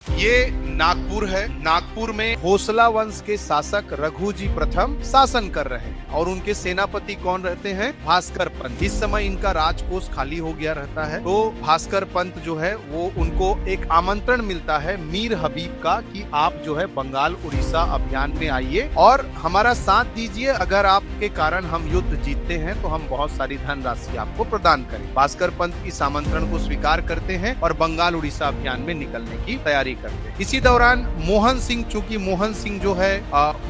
ये नागपुर है। नागपुर में होसला वंश के शासक रघु जी प्रथम शासन कर रहे हैं और उनके सेनापति कौन रहते हैं? भास्कर पंत। इस समय इनका राजकोष खाली हो गया रहता है, तो भास्कर पंत जो है वो उनको एक आमंत्रण मिलता है मीर हबीब का कि आप जो है बंगाल उड़ीसा अभियान में आइए और हमारा साथ दीजिए। अगर आपके कारण हम युद्ध जीतते हैं तो हम बहुत सारी धनराशि आपको प्रदान करें। भास्कर पंत इस आमंत्रण को स्वीकार करते हैं और बंगाल उड़ीसा अभियान में निकलने की तैयारी करते हैं। इसी दौरान मोहन सिंह, चूंकि मोहन सिंह जो है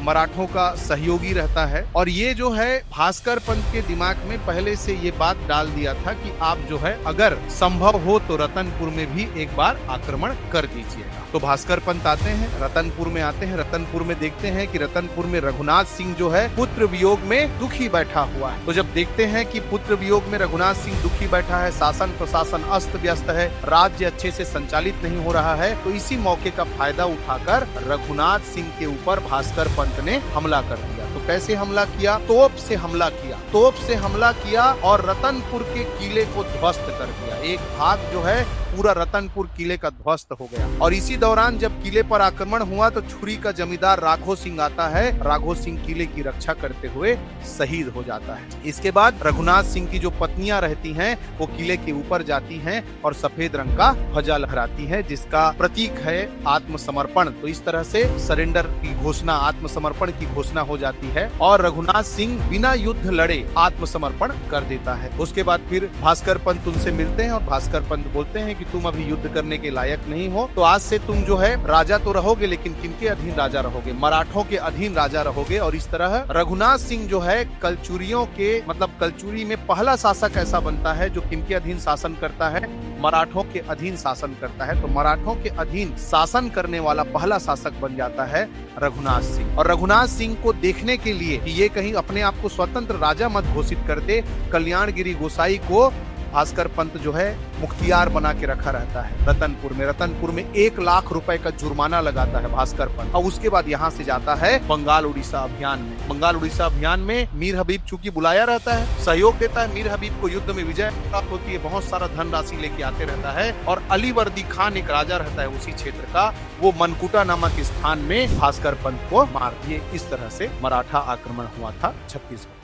मराठों का सहयोगी रहता है और ये जो है भास्कर पंत के दिमाग में पहले से ये बात डाल दिया था कि आप जो है अगर संभव हो तो रतनपुर में भी एक बार आक्रमण कर दीजिएगा। तो भास्कर पंत आते हैं, रतनपुर में आते हैं। रतनपुर में देखते हैं कि रतनपुर में रघुनाथ सिंह जो है पुत्र वियोग में दुखी बैठा हुआ है। तो जब देखते हैं कि पुत्र वियोग में रघुनाथ सिंह दुखी बैठा है, शासन प्रशासन अस्त व्यस्त है, राज्य अच्छे से संचालित नहीं हो रहा है, तो इसी मौके का फायदा उठाकर रघुनाथ सिंह के ऊपर भास्कर पंत ने हमला कर दिया। तो कैसे हमला किया? तोप से हमला किया। तोप से हमला किया और रतनपुर के किले को ध्वस्त कर दिया। एक भाग जो है पूरा रतनपुर किले का ध्वस्त हो गया। और इसी दौरान जब किले पर आक्रमण हुआ तो छुरी का जमींदार राघो सिंह आता है। राघो सिंह किले की रक्षा करते हुए शहीद हो जाता है। इसके बाद रघुनाथ सिंह की जो पत्नियां रहती हैं वो किले के ऊपर जाती हैं और सफेद रंग का ध्वजा लहराती हैं, जिसका प्रतीक है आत्मसमर्पण। तो इस तरह से सरेंडर की घोषणा, आत्मसमर्पण की घोषणा हो जाती है और रघुनाथ सिंह बिना युद्ध लड़े आत्मसमर्पण कर देता है। उसके बाद फिर भास्कर पंत उनसे मिलते हैं और भास्कर पंत बोलते हैं कि तुम अभी युद्ध करने के लायक नहीं हो, तो आज से तुम जो है राजा तो रहोगे लेकिन किनके अधीन राजा रहोगे? मराठों के अधीन राजा रहोगे। और इस तरह रघुनाथ सिंह जो है कलचुरियों के कलचुरी में पहला शासक ऐसा बनता है जो किनके अधीन शासन करता है? मराठों के अधीन शासन करता है। तो मराठों के अधीन शासन करने वाला पहला शासक बन जाता है रघुनाथ सिंह। और रघुनाथ सिंह को देखने के लिए कि ये कहीं अपने आप को स्वतंत्र राजा मत घोषित कर दे, कल्याणगिरी गोसाई को भास्कर पंत जो है मुख्तियार बना के रखा रहता है रतनपुर में। रतनपुर में 1 लाख रुपए का जुर्माना लगाता है भास्कर पंत और उसके बाद यहाँ से जाता है बंगाल उड़ीसा अभियान में। बंगाल उड़ीसा अभियान में मीर हबीब चूंकि बुलाया रहता है, सहयोग देता है, मीर हबीब को युद्ध में विजय प्राप्त होती है, बहुत सारा धनराशि लेके आते रहता है। और अलीवर्दी खान एक राजा रहता है उसी क्षेत्र का, वो मनकुटा नामक स्थान में भास्कर पंत को मार दिए। इस तरह से मराठा आक्रमण हुआ था छत्तीसगढ़।